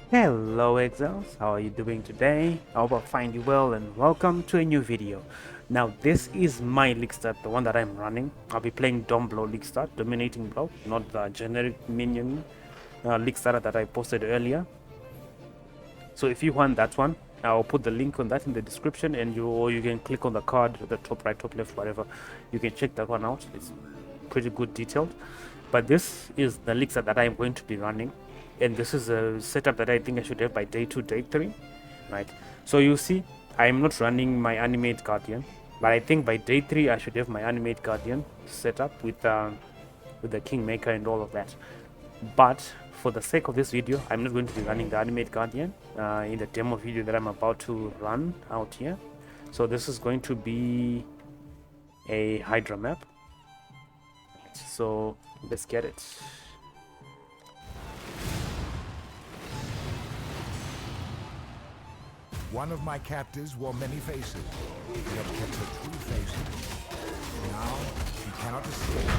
Hello Exiles, how are you doing today? I hope I find you well and welcome to a new video. Now this is my league start, the one that I'm running. I'll be playing Dom Blow league start, Dominating Blow, not the generic minion league starter that I posted earlier. So if you want that one, I'll put the link on that in the description, and you can click on the card at the top right, top left, whatever. You can check that one out. It's pretty good detailed. But this is the league start that I'm going to be running, and this is a setup that I think I should have by day 2, day 3, right? So you see, I'm not running my Animate Guardian, but I think by day 3 I should have my Animate Guardian set up with the Kingmaker and all of that. But for the sake of this video, I'm not going to be running the Animate Guardian in the demo video that I'm about to run out here. So this is going to be a Hydra map. So let's get it. One of my captives wore many faces, yet kept her true face. Now she cannot escape.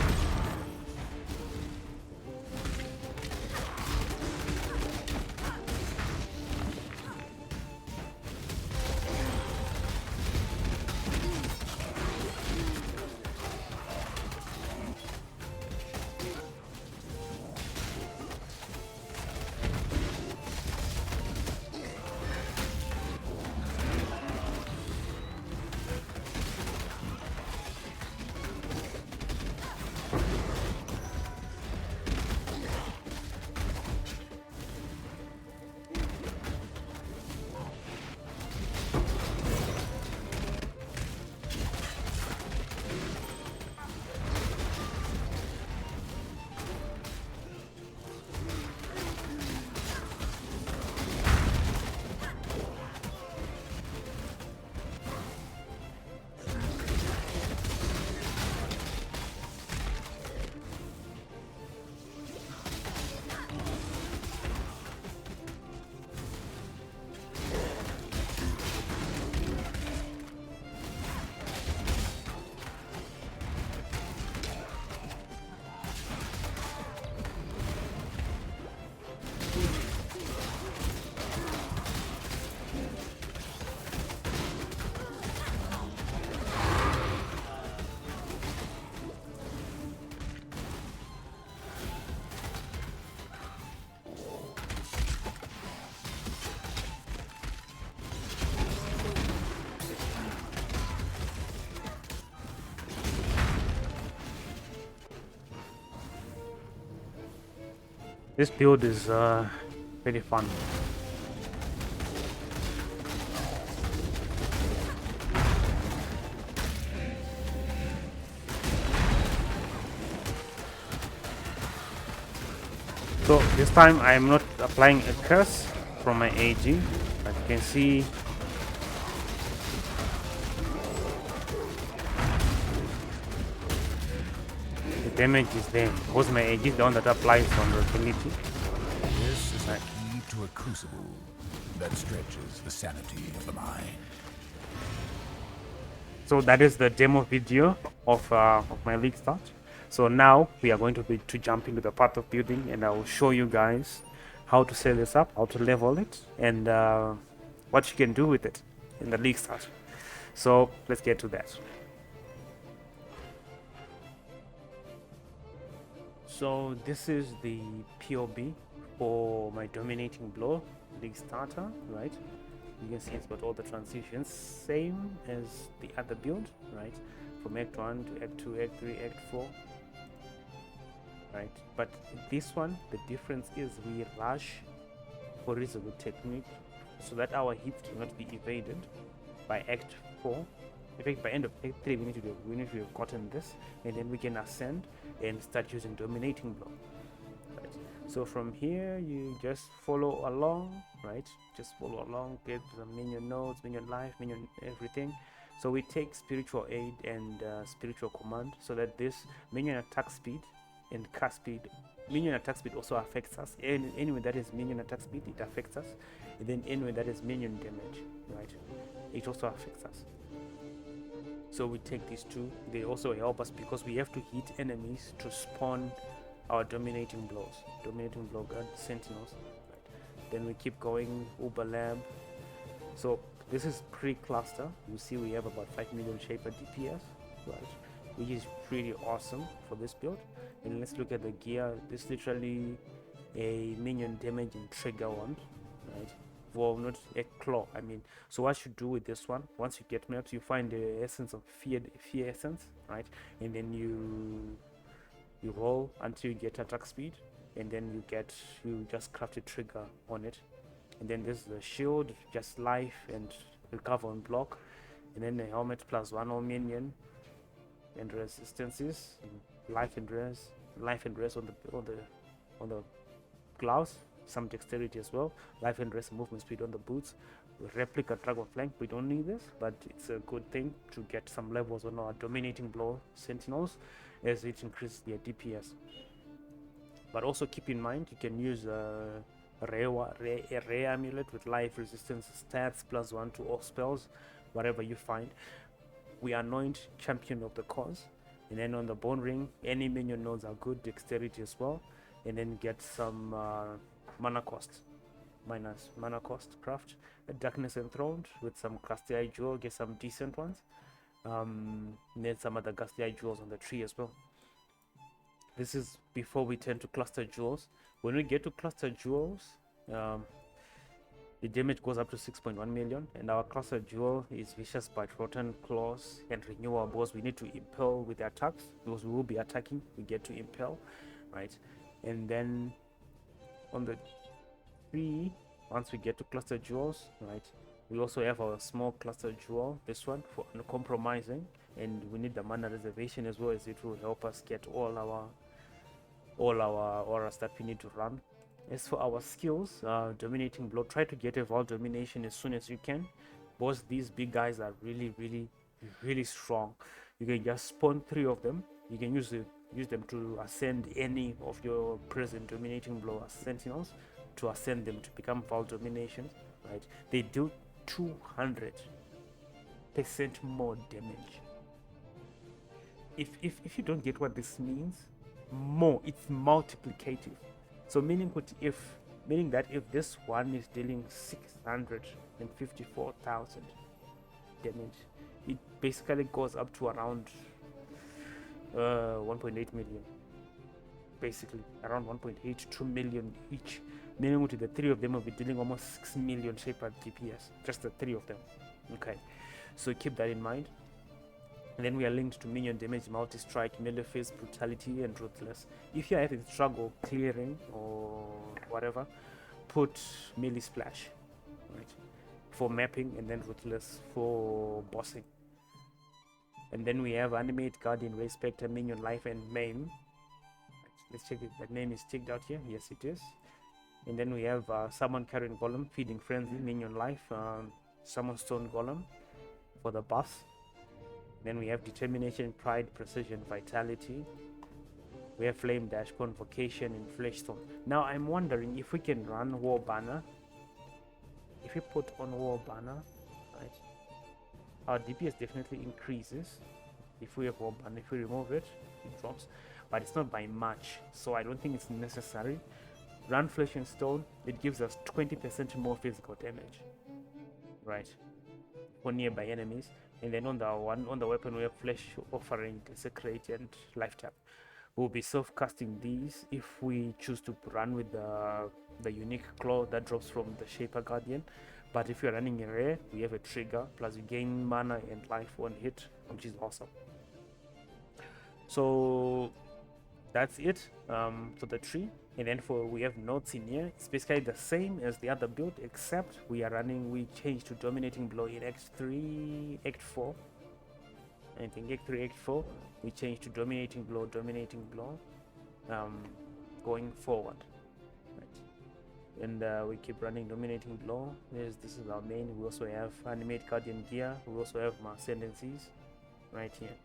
This build is pretty fun. So this time I'm not applying a curse from my AG. As you can see, the damage is there because my AG is the one that applies vulnerability. This is the key to a crucible that stretches the sanity of the mind. So that is the demo video of my league start. So now we are going to jump into the path of building, and I will show you guys how to set this up, how to level it, and what you can do with it in the league start. So let's get to that. So this is the POB for my Dominating Blow league starter, right? You can see it's got all the transitions, same as the other build, right? From Act 1 to Act 2, Act 3, Act 4, right? But this one, the difference is we rush for reasonable technique so that our hits cannot be evaded by Act 4. In fact, by end of Act 3, we need to have gotten this, and then we can ascend and start using Dominating Blow. Right. So from here, you just follow along, right? Just follow along, get the minion nodes, minion life, minion everything. So we take spiritual aid and spiritual command, so that this minion attack speed and cast speed, minion attack speed also affects us. And anyway, that is minion attack speed, it affects us. And then anyway, that is minion damage, right? It also affects us. So we take these two. They also help us because we have to hit enemies to spawn our dominating blows. Dominating blow guard sentinels. Right. Then we keep going, Uber Lab. So this is pre-cluster. You see we have about 5 million Shaper DPS, right? Which is pretty awesome for this build. And let's look at the gear. This is literally a minion damage and trigger one, right? Well, not a claw, I mean. So what you do with this one, once you get maps, you find the essence of fear essence, right? And then you roll until you get attack speed, and then you just craft a trigger on it. And then there's the shield, just life and recover on block, and then the helmet plus 1 all minion and resistances, and life and res on the gloves, some dexterity as well, life and rest movement speed on the boots, replica dragon flank. We don't need this, but it's a good thing to get some levels on our dominating blow sentinels as it increases their DPS. But also keep in mind you can use a rare amulet with life resistance stats plus 1 to all spells, whatever you find. We anoint champion of the cause, and then on the bone ring any minion nodes are good, dexterity as well, and then get some mana cost, minus mana cost craft a darkness enthroned with some Ghastly Eye jewel, get some decent ones, and then some other Ghastly Eye jewels on the tree as well. This is before we turn to cluster jewels. When we get to cluster jewels, the damage goes up to 6.1 million, and our cluster jewel is Vicious Bite, Rotten Claws, and Renewables. We need to impel with the attacks because we will be attacking. We get to impel, right? And then on the tree, once we get to cluster jewels, right, we also have our small cluster jewel, this one for uncompromising, and we need the mana reservation as well, as it will help us get all our auras that we need to run. As for our skills, dominating blow, try to get a Vault domination as soon as you can, because these big guys are really strong. You can just spawn 3 of them. You can use them to ascend any of your present dominating blow sentinels, to ascend them to become Vault dominations, right? They do 200% more damage. If you don't get what this means, more, it's multiplicative. So meaning that if this one is dealing 654,000 damage, it basically goes up to around 1.8 million, basically around 1.8 to 2 million each, meaning with the 3 of them will be dealing almost 6 million Shaper DPS, just the 3 of them. Okay, so keep that in mind. And then we are linked to minion damage, multi-strike, melee phase, brutality, and ruthless. If you are having struggle clearing or whatever, put melee splash, right, for mapping, and then ruthless for bossing. And then we have animate, guardian, ray, spectre, minion, life, and maim. Let's check it. That name is checked out here. Yes, it is. And then we have summon, carrying golem, feeding frenzy, minion, life, summon stone golem for the buffs. Then we have determination, pride, precision, vitality. We have flame dash, convocation, and fleshstone. Now I'm wondering if we can run war banner. If we put on war banner, right, our DPS definitely increases. If we have war banner, if we remove it, it drops, but it's not by much, so I don't think it's necessary. Run flesh and stone, it gives us 20% more physical damage, right, for nearby enemies. And then on the weapon we have flesh offering, desecrate, and life tap. We'll be self-casting these if we choose to run with the unique claw that drops from the Shaper Guardian. But if you're running a rare, we have a trigger, plus you gain mana and life on hit, which is awesome. So that's it for the tree. And then we have notes in here. It's basically the same as the other build, except we changed to dominating blow in Act 3, Act 4. I think Act 3, Act 4, we changed to dominating blow, going forward. Right. And we keep running dominating blow. This is our main. We also have animate guardian gear. We also have ascendancies right here.